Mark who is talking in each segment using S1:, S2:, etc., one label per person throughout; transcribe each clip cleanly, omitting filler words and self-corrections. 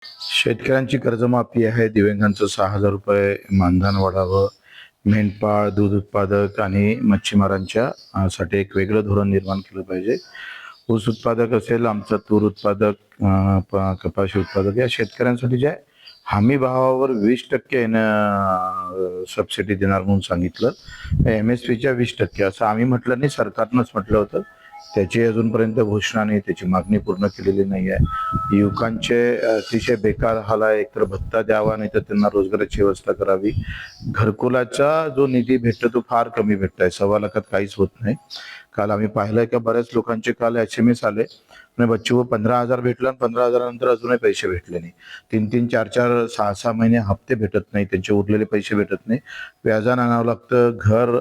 S1: शेतकऱ्यांची कर्जमाफी आहे, दिव्यांगांचं 6,000 रुपये मानधन वाढावं, मेंढपाळ, दूध उत्पादक आणि मच्छीमारांच्या साठी एक वेगळं धोरण निर्माण केलं पाहिजे. ऊस उत्पादक असेल, आमचा तूर उत्पादक, कपाशी उत्पादक या शेतकऱ्यांसाठी जे हमी भावावर 20% सबसिडी देणार म्हणून सांगितलं. MSPच्या 20% असं आम्ही म्हटलं नाही, सरकारनंच म्हटलं होतं. त्याची अजूनपर्यंत घोषणा नाही, त्याची मागणी पूर्ण केलेली नाही आहे. युवकांचे अतिशय बेकार हाल आहे. एकतर भत्ता द्यावा, नाही तर त्यांना रोजगाराची व्यवस्था करावी. घरकुलाचा जो निधी भेटतो तो फार कमी भेटत आहे, 1.25 लाखात काहीच होत नाही. काल आम्ही पाहिलं की बऱ्याच लोकांचे काल SMS आले आणि बच्चू 15,000 भेटलं आणि 15,000 नंतर अजूनही पैसे भेटले नाही. 3-3, 4-4, 6-6 महिने हप्ते भेटत नाही, त्यांचे उरलेले पैसे भेटत नाही. व्याजानं आणावं लागतं, घर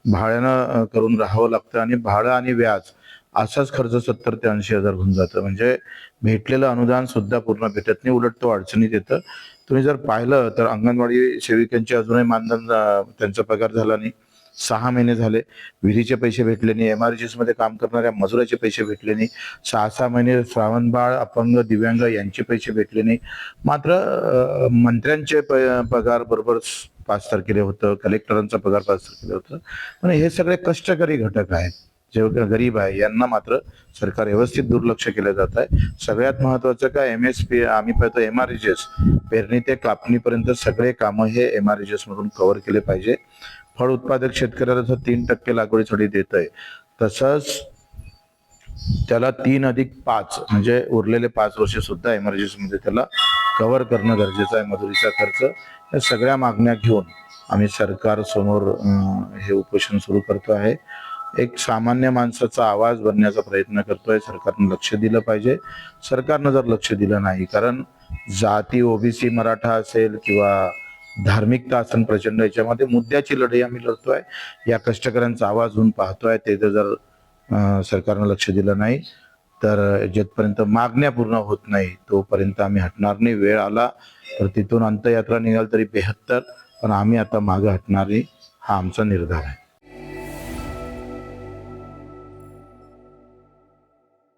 S1: भाड्यानं करून राहावं लागतं आणि भाडं आणि व्याज असाच खर्च 70 ते 80,000 होऊन जातं. म्हणजे भेटलेलं अनुदान सुद्धा पूर्ण भेटत नाही, उलट तो अडचणीत येतं. तुम्ही जर पाहिलं तर अंगणवाडी सेविकांचे अजूनही मानधन, त्यांचा पगार झाला नाही. 6 महिने झाले, विधीचे पैसे भेटले नाही. MRGS मध्ये काम करणाऱ्या मजुराचे पैसे भेटले नाही. 6-6 महिने श्रावणबाळ, अपंग, दिव्यांग यांचे पैसे भेटले नाही. मात्र मंत्र्यांचे पगार बरोबर 5 तारखेला होतं, कलेक्टरांचा पगार 5 तारखेला होतं. पण हे सगळे कष्टकरी घटक आहेत, जे गरीब आहे, यांना मात्र सरकार व्यवस्थित दुर्लक्ष केलं जात आहे. सगळ्यात महत्वाचं काय, MSP आम्ही पाहतो MRGS पेरणी ते कापणीपर्यंत सगळे कामं हे MRGS मधून कव्हर केले पाहिजे. फळ उत्पादक शेतकऱ्याला जर 3% लागवडीसाठी देत आहे, तसंच त्याला 3+5 म्हणजे उरलेले 5 वर्ष सुद्धा MRGS मध्ये त्याला कव्हर करणं गरजेचं आहे. मजुरीचा खर्च, या सगळ्या मागण्या घेऊन आम्ही सरकार समोर हे उपोषण सुरू करतो आहे. एक सामान्य माणसाचा आवाज बनण्याचा प्रयत्न करतोय. सरकारनं लक्ष दिलं पाहिजे. सरकारनं जर लक्ष दिलं नाही, कारण जाती OBC मराठा असेल किंवा धार्मिकता असेल प्रचंड, याच्यामध्ये मुद्द्याची लढाई आम्ही लढतोय. या कष्टकऱ्यांचा आवाज होऊन पाहतोय. ते जर सरकारनं लक्ष दिलं नाही तर जिथपर्यंत मागण्या पूर्ण होत नाही तोपर्यंत आम्ही हटणार नाही. वेळ आला तर तिथून अंतयात्रा निघाल तरी 72, पण आम्ही आता मागे हटणार नाही, हा आमचा निर्धार आहे.